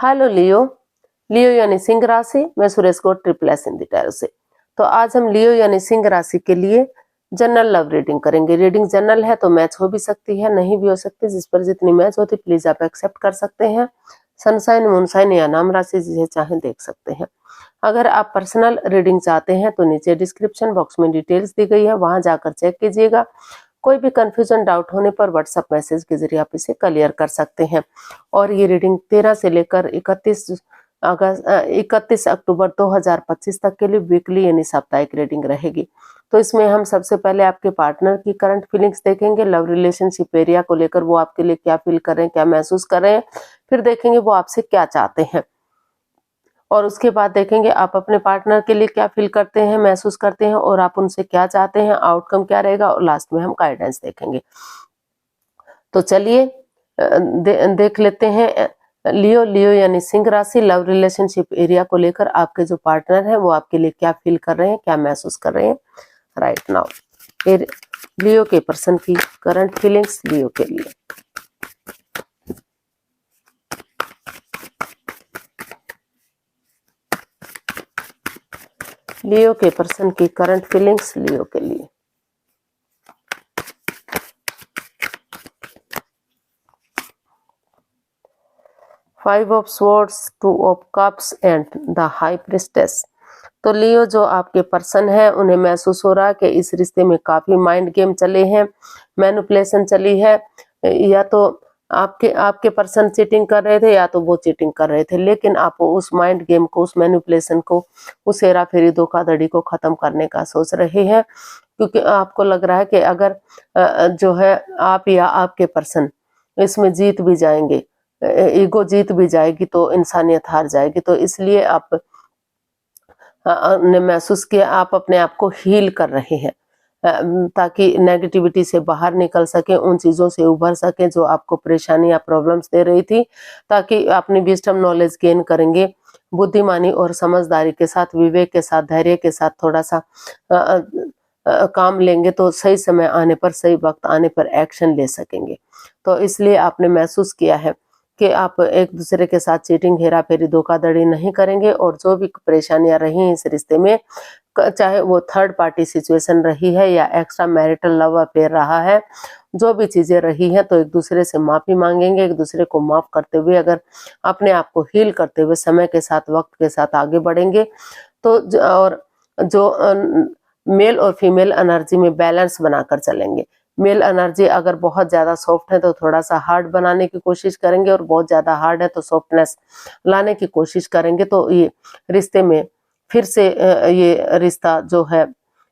Hello लियो। लियो यानी सिंह राशि। मैं सुरेश को ट्रिपल हिंदी टैरो से। तो आज हम लियो यानी सिंह राशि के लिए जनरल लव रीडिंग करेंगे। रीडिंग जनरल है तो मैच हो भी सकती है, नहीं भी हो सकती। जिस पर जितनी मैच होती प्लीज आप एक्सेप्ट कर सकते हैं। सनसाइन, मूनसाइन या नाम राशि जिसे चाहें देख सकते हैं। अगर आप पर्सनल रीडिंग चाहते हैं तो नीचे डिस्क्रिप्शन बॉक्स में डिटेल्स दी गई है, वहां जाकर चेक कीजिएगा। कोई भी कंफ्यूजन डाउट होने पर व्हाट्सएप मैसेज के जरिए आप इसे क्लियर कर सकते हैं। और ये रीडिंग 13 से लेकर 31 अक्टूबर 2025 तक के लिए वीकली यानी साप्ताहिक रीडिंग रहेगी। तो इसमें हम सबसे पहले आपके पार्टनर की करंट फीलिंग्स देखेंगे, लव रिलेशनशिप एरिया को लेकर वो आपके लिए क्या फील कर रहे हैं, क्या महसूस कर रहे हैं। फिर देखेंगे वो आपसे क्या चाहते हैं, और उसके बाद देखेंगे आप अपने पार्टनर के लिए क्या फील करते हैं, महसूस करते हैं, और आप उनसे क्या चाहते हैं, आउटकम क्या रहेगा, और लास्ट में हम गाइडेंस देखेंगे। तो चलिए देख लेते हैं। लियो यानी सिंह राशि, लव रिलेशनशिप एरिया को लेकर आपके जो पार्टनर है वो आपके लिए क्या फील कर रहे हैं, क्या महसूस कर रहे हैं राइट नाउ। लियो के पर्सन की करंट फीलिंग्स लियो के लिए। लियो के पर्सन की करंट फीलिंग्स लियो के लिए। Five of swords, two of cups and the high priestess. तो लियो जो आपके पर्सन है उन्हें महसूस हो रहा है कि इस रिश्ते में काफी माइंड गेम चले हैं, मैनिपुलेशन चली है। या तो आपके पर्सन चीटिंग कर रहे थे या तो वो चीटिंग कर रहे थे, लेकिन आप उस माइंड गेम को, उस मैनिपुलेशन को, उस हेरा फेरी धोखाधड़ी को खत्म करने का सोच रहे हैं। क्योंकि आपको लग रहा है कि अगर जो है आप या आपके पर्सन इसमें जीत भी जाएंगे, ईगो जीत भी जाएगी तो इंसानियत हार जाएगी। तो इसलिए आप ने महसूस किया आप अपने आप को हील कर रहे हैं, ताकि नेगेटिविटी से बाहर निकल सके, उन चीजों से उभर सके जो आपको परेशानी या प्रॉब्लम्स दे रही थी, ताकि अपनी विजडम नॉलेज गेन करेंगे, बुद्धिमानी और समझदारी के साथ, विवेक के साथ, धैर्य के साथ थोड़ा सा काम लेंगे तो सही समय आने पर, सही वक्त आने पर एक्शन ले सकेंगे। तो इसलिए आपने महसूस किया है कि आप एक दूसरे के साथ चीटिंग, हेरा फेरी, धोखाधड़ी नहीं करेंगे। और जो भी परेशानियां रही इस रिश्ते में, चाहे वो थर्ड पार्टी सिचुएशन रही है या एक्स्ट्रा मैरिटल लव अफेयर रहा है, जो भी चीजें रही हैं, तो एक दूसरे से माफी मांगेंगे, एक दूसरे को माफ करते हुए, अगर अपने आप को हील करते हुए समय के साथ, वक्त के साथ आगे बढ़ेंगे तो और जो मेल और फीमेल एनर्जी में बैलेंस बनाकर चलेंगे। मेल एनर्जी अगर बहुत ज्यादा सॉफ्ट है तो थोड़ा सा हार्ड बनाने की कोशिश करेंगे, और बहुत ज्यादा हार्ड है तो सॉफ्टनेस लाने की कोशिश करेंगे। तो ये रिश्ते में फिर से ये रिश्ता जो है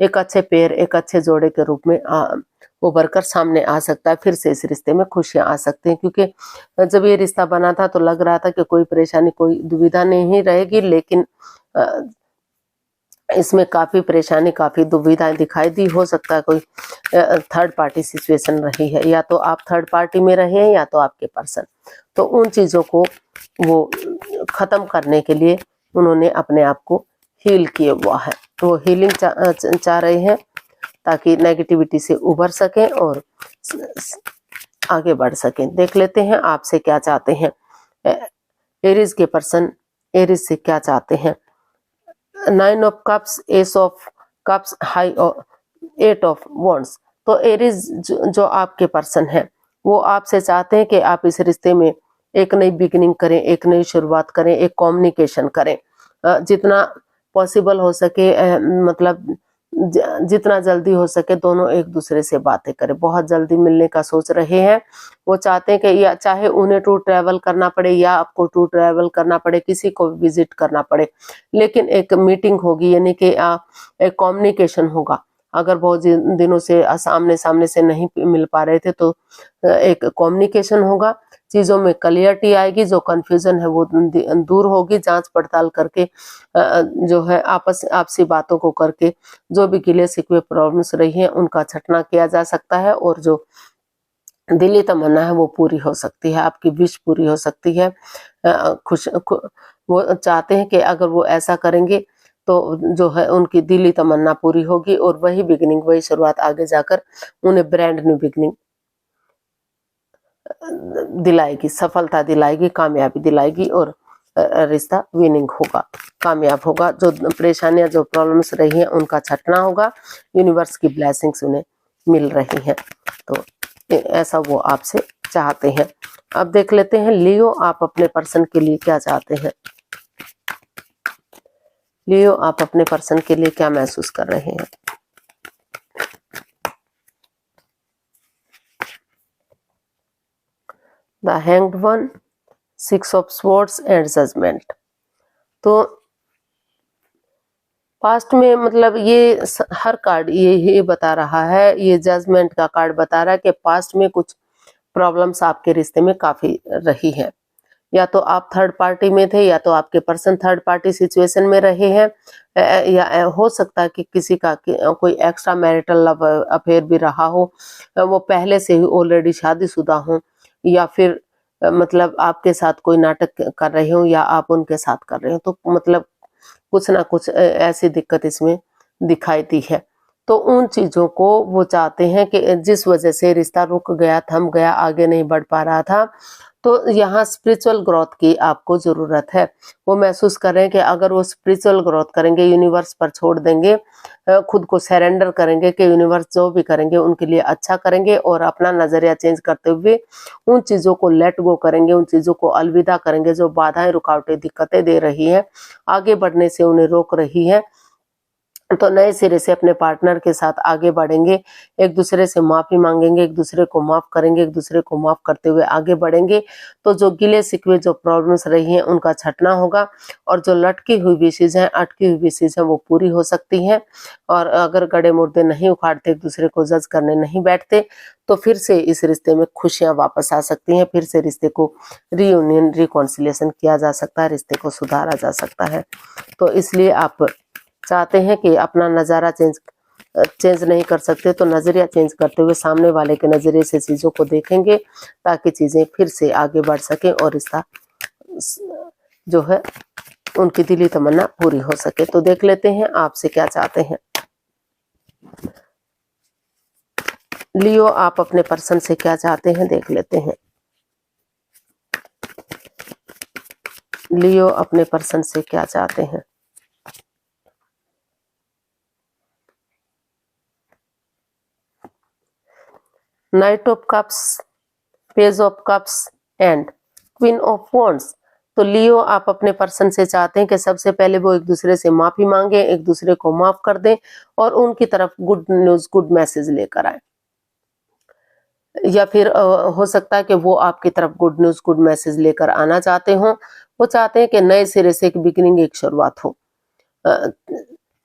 एक अच्छे पेयर, एक अच्छे जोड़े के रूप में उभर कर सामने आ सकता है। फिर से इस रिश्ते में खुशियां आ सकती हैं, क्योंकि जब ये रिश्ता बना था तो लग रहा था कि कोई परेशानी, कोई दुविधा नहीं रहेगी, लेकिन इसमें काफी परेशानी, काफी दुविधाएं दिखाई दी। हो सकता है कोई थर्ड पार्टी सिचुएशन रही है, या तो आप थर्ड पार्टी में रहे हैं या तो आपके पर्सन। तो उन चीजों को वो खत्म करने के लिए उन्होंने अपने आप को हील किया हुआ है। तो वो हीलिंग चाह रहे हैं ताकि नेगेटिविटी से उभर सकें और आगे बढ़ सकें। देख लेते हैं आपसे क्या चाहते हैं। एरीज के पर्सन एरीज से क्या चाहते हैं। 9 of cups, S of cups, high 8 of wands. तो एरीज जो आपके पर्सन है वो आपसे चाहते हैं कि आप इस रिश्ते में एक नई बिगिनिंग करें, एक नई शुरुआत करें, एक कम्युनिकेशन करें। जितना पॉसिबल हो सके, मतलब जितना जल्दी हो सके दोनों एक दूसरे से बातें करें। बहुत जल्दी मिलने का सोच रहे हैं। वो चाहते हैं कि या चाहे उन्हें टू ट्रैवल करना पड़े या आपको टू ट्रैवल करना पड़े, किसी को विजिट करना पड़े, लेकिन एक मीटिंग होगी, यानी कि एक कम्युनिकेशन होगा। अगर बहुत दिनों से सामने सामने से नहीं मिल पा रहे थे तो एक कम्युनिकेशन होगा, चीजों में क्लियरिटी आएगी, जो कंफ्यूजन है वो दूर होगी। जांच पड़ताल करके जो है आपसी बातों को करके जो भी गिले शिकवे प्रॉब्लम्स रही हैं उनका छटना किया जा सकता है, और जो दिली तमन्ना है वो पूरी हो सकती है, आपकी विश पूरी हो सकती है। वो चाहते हैं कि अगर वो ऐसा करेंगे तो जो है उनकी दिली तमन्ना पूरी होगी, और वही बिगिनिंग, वही शुरुआत आगे जाकर उन्हें ब्रांड न्यू बिगिनिंग दिलाएगी, सफलता दिलाएगी, कामयाबी दिलाएगी, और रिश्ता विनिंग होगा, कामयाब होगा। जो परेशानियां, जो प्रॉब्लम्स रही हैं उनका छटना होगा, यूनिवर्स की ब्लेसिंग्स उन्हें मिल रही हैं। तो ऐसा वो आपसे चाहते हैं। अब देख लेते हैं लियो, आप अपने पर्सन के लिए क्या चाहते हैं। लियो, आप अपने पर्सन के लिए क्या महसूस कर रहे हैं। The hanged one, 6 of swords and judgement. तो पास्ट में मतलब ये हर कार्ड ये बता रहा है, ये जजमेंट का कार्ड बता रहा है कि पास्ट में कुछ प्रॉब्लम्स आपके रिश्ते में काफी रही है। या तो आप थर्ड पार्टी में थे, या तो आपके पर्सन थर्ड पार्टी सिचुएशन में रहे हैं, या हो सकता है कि किसी का कोई एक्स्ट्रा मैरिटल लव अफेयर भी रहा हो, वो पहले से ही ऑलरेडी शादीशुदा हो, या फिर मतलब आपके साथ कोई नाटक कर रहे हो या आप उनके साथ कर रहे हो। तो मतलब कुछ ना कुछ ऐसी दिक्कत इसमें दिखाई दी है। तो उन चीजों को वो चाहते हैं कि जिस वजह से रिश्ता रुक गया, थम गया, आगे नहीं बढ़ पा रहा था, तो यहाँ स्पिरिचुअल ग्रोथ की आपको जरूरत है। वो महसूस कर रहे हैं कि अगर वो स्पिरिचुअल ग्रोथ करेंगे, यूनिवर्स पर छोड़ देंगे, खुद को सरेंडर करेंगे कि यूनिवर्स जो भी करेंगे उनके लिए अच्छा करेंगे, और अपना नजरिया चेंज करते हुए उन चीजों को लेट गो करेंगे, उन चीजों को अलविदा करेंगे जो बाधाएं, रुकावटें, दिक्कतें दे रही है, आगे बढ़ने से उन्हें रोक रही है। तो नए सिरे से अपने पार्टनर के साथ आगे बढ़ेंगे, एक दूसरे से माफी मांगेंगे, एक दूसरे को माफ करेंगे, एक दूसरे को माफ करते हुए आगे बढ़ेंगे। तो जो गिले शिकवे, जो प्रॉब्लम्स रही हैं उनका छटना होगा, और जो लटकी हुई विशेष हैं, अटकी हुई विशेष हैं, वो पूरी हो सकती हैं। और अगर गड़े मुर्दे नहीं उखाड़ते, एक दूसरे को जज करने नहीं बैठते, तो फिर से इस रिश्ते में खुशियां वापस आ सकती हैं, फिर से रिश्ते को रीयूनियन, रिकॉन्सिलिएशन किया जा सकता है, रिश्ते को सुधारा जा सकता है। तो इसलिए आप चाहते हैं कि अपना नज़ारा चेंज नहीं कर सकते, तो नज़रिया चेंज करते हुए सामने वाले के नज़रिए से चीज़ों को देखेंगे, ताकि चीज़ें फिर से आगे बढ़ सके और रिश्ता जो है उनकी दिली तमन्ना पूरी हो सके। तो देख लेते हैं आपसे क्या चाहते हैं। लियो, आप अपने पर्सन से क्या चाहते हैं, देख लेते हैं। लियो अपने पर्सन से क्या चाहते हैं। Night of cups, page of cups and queen of wands. तो लियो, आप अपने पर्सन से चाहते हैं कि सबसे पहले वो एक दूसरे से माफी मांगे, एक दूसरे को माफ कर दें, और उनकी तरफ गुड न्यूज, गुड मैसेज लेकर आए। या फिर हो सकता है कि वो आपकी तरफ गुड न्यूज, गुड मैसेज लेकर आना चाहते हो। वो चाहते हैं कि नए सिरे से एक बिगिनिंग, एक शुरुआत हो।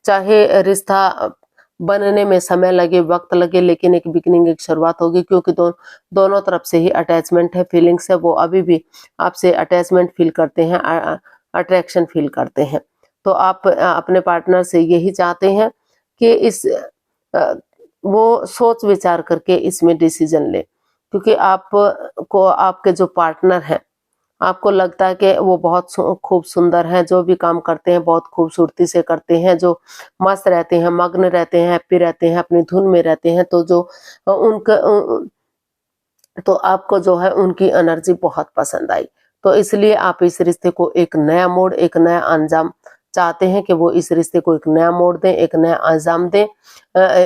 चाहे रिश्ता बनने में समय लगे, वक्त लगे, लेकिन एक बिगिनिंग, एक शुरुआत होगी, क्योंकि दोनों तरफ से ही अटैचमेंट है, फीलिंग्स है। वो अभी भी आपसे अटैचमेंट फील करते हैं, अट्रैक्शन फील करते हैं। तो आप अपने पार्टनर से यही चाहते हैं कि वो सोच विचार करके इसमें डिसीजन ले, क्योंकि आपको, आपके जो पार्टनर हैं, आपको लगता है कि वो बहुत खूब सुंदर हैं, जो भी काम करते हैं बहुत खूबसूरती से करते हैं, जो मस्त रहते हैं, मग्न रहते हैं, हैप्पी रहते हैं, अपनी धुन में रहते हैं। तो जो उनका तो आपको जो है उनकी एनर्जी बहुत पसंद आई। तो इसलिए आप इस रिश्ते को एक नया मोड़, एक नया अंजाम चाहते हैं कि वो इस रिश्ते को एक नया मोड़ दें, एक नया अंजाम दें,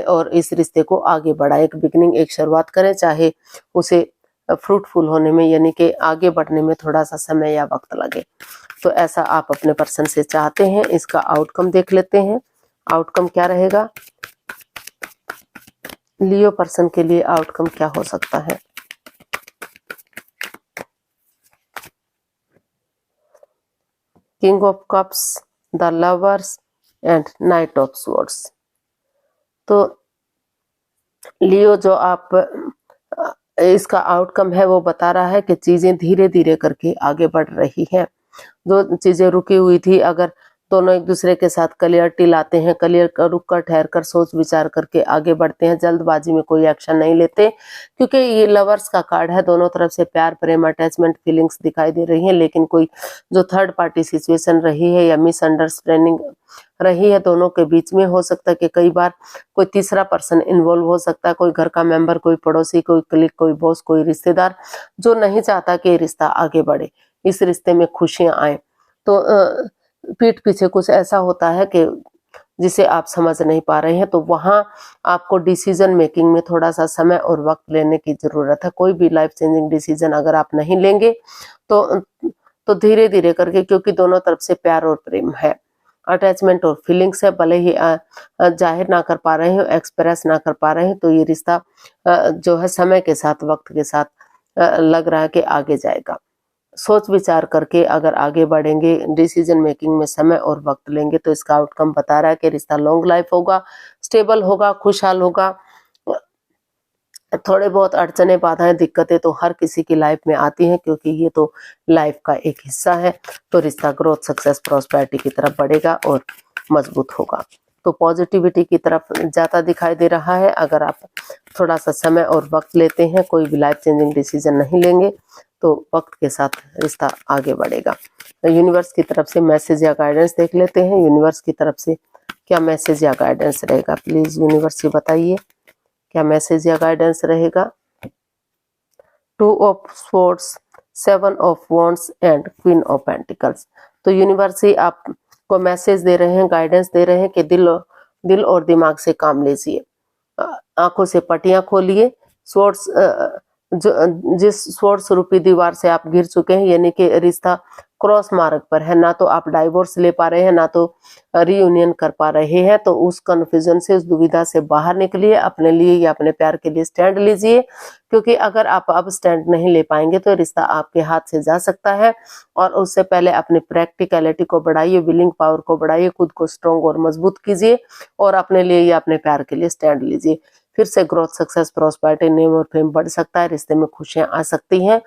और इस रिश्ते को आगे बढ़ाएं, एक बिगिनिंग, एक शुरुआत करें, चाहे उसे फ्रूटफुल होने में, यानी कि आगे बढ़ने में थोड़ा सा समय या वक्त लगे। तो ऐसा आप अपने पर्सन से चाहते हैं। इसका आउटकम देख लेते हैं, आउटकम क्या रहेगा। लियो पर्सन के लिए आउटकम क्या हो सकता है। King of cups, the lovers and night of swords. तो लियो, जो आप इसका आउटकम है वो बता रहा है कि चीजें धीरे धीरे करके आगे बढ़ रही हैं। जो चीजें रुकी हुई थी, अगर दोनों एक दूसरे के साथ क्लियरिटी लाते हैं, क्लियर कर, रुक कर, ठहर कर, सोच विचार करके आगे बढ़ते हैं, जल्दबाजी में कोई एक्शन नहीं लेते, क्योंकि ये लवर्स का कार्ड है। दोनों तरफ से प्यार, प्रेम, अटैचमेंट, फीलिंग्स दिखाई दे रही हैं, लेकिन कोई जो थर्ड पार्टी सिचुएशन रही है या मिसअंडरस्टैंडिंग रही है दोनों के बीच में, हो सकता है कि कई बार कोई तीसरा पर्सन इन्वॉल्व हो सकता है, कोई घर का मेंबर, कोई पड़ोसी, कोई क्लिक, कोई बॉस, कोई रिश्तेदार, जो नहीं चाहता कि रिश्ता आगे बढ़े, इस रिश्ते में खुशियां आए। तो पीठ पीछे कुछ ऐसा होता है कि जिसे आप समझ नहीं पा रहे हैं, तो वहाँ आपको डिसीजन मेकिंग में थोड़ा-सा समय और वक़्त लेने की ज़रूरत है। कोई भी लाइफ चेंजिंग डिसीजन अगर आप नहीं लेंगे तो धीरे-धीरे करके, क्योंकि दोनों तरफ से प्यार और प्रेम है, अटैचमेंट और फीलिंग्स है, भले ही ज़ाहिर ना कर पा रहे हो, एक्सप्रेस ना कर पा रहे हैं, तो ये रिश्ता जो है समय के साथ, वक़्त के साथ लग रहा है कि आगे जाएगा। सोच विचार करके अगर आगे बढ़ेंगे, डिसीजन मेकिंग में समय और वक्त लेंगे, तो इसका आउटकम बता रहा है कि रिश्ता लॉन्ग लाइफ होगा, स्टेबल होगा, खुशहाल होगा। थोड़े बहुत अड़चने, बाधाएं, दिक्कतें तो हर किसी की लाइफ में आती हैं, क्योंकि ये तो लाइफ का एक हिस्सा है। तो रिश्ता ग्रोथ, सक्सेस, प्रॉस्पेरिटी की तरफ बढ़ेगा और मजबूत होगा। तो पॉजिटिविटी की तरफ जाता दिखाई दे रहा है। अगर आप थोड़ा सा समय और वक्त लेते हैं, कोई भी लाइफ चेंजिंग डिसीजन नहीं लेंगे, तो वक्त के साथ रिश्ता आगे बढ़ेगा। तो यूनिवर्स की तरफ से मैसेज या गाइडेंस देख लेते हैं। यूनिवर्स की तरफ से क्या मैसेज या गाइडेंस रहेगा, प्लीज यूनिवर्स ये बताइए क्या मैसेज या गाइडेंस रहेगा। 2 of swords, 7 of wands and queen of pentacles. तो यूनिवर्स ही आपको मैसेज दे रहे हैं, गाइडेंस दे रहे हैं कि दिल और दिमाग से काम लीजिए, आंखों से पट्टियां खोलिए। स्वॉर्ड्स जिस स्वॉर्ड्स रूपी दीवार से आप गिर चुके हैं, यानी कि रिश्ता क्रॉस मार्ग पर है, ना तो आप डाइवोर्स ले पा रहे हैं, ना तो रीयूनियन कर पा रहे हैं, तो उस कन्फ्यूजन से, उस दुविधा से बाहर निकलिए, अपने लिए या अपने प्यार के लिए स्टैंड लीजिए। क्योंकि अगर आप अब स्टैंड नहीं ले पाएंगे तो रिश्ता आपके हाथ से जा सकता है। और उससे पहले अपनी प्रैक्टिकलिटी को बढ़ाइए, विलिंग पावर को बढ़ाइए, खुद को स्ट्रॉन्ग और मजबूत कीजिए और अपने लिए या अपने प्यार के लिए स्टैंड लीजिए। फिर से ग्रोथ, सक्सेस, प्रॉस्पेरिटी, नेम और फेम बढ़ सकता है, रिश्ते में खुशियां आ सकती हैं।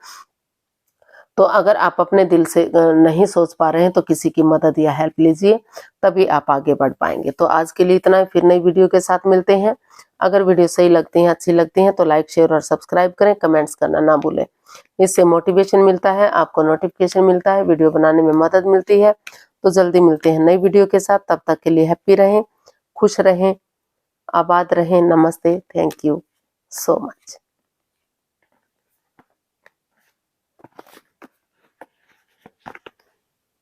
तो अगर आप अपने दिल से नहीं सोच पा रहे हैं, तो किसी की मदद या हेल्प लीजिए, तभी आप आगे बढ़ पाएंगे। तो आज के लिए इतना ही, फिर नई वीडियो के साथ मिलते हैं। अगर वीडियो सही लगती है, अच्छी लगती है, तो लाइक, शेयर और सब्सक्राइब करें, कमेंट्स करना ना भूलें। इससे मोटिवेशन मिलता है, आपको नोटिफिकेशन मिलता है, वीडियो बनाने में मदद मिलती है। तो जल्दी मिलते हैं नई वीडियो के साथ, तब तक के लिए हैप्पी रहें, खुश रहें, आबाद रहें। नमस्ते, थैंक यू सो मच।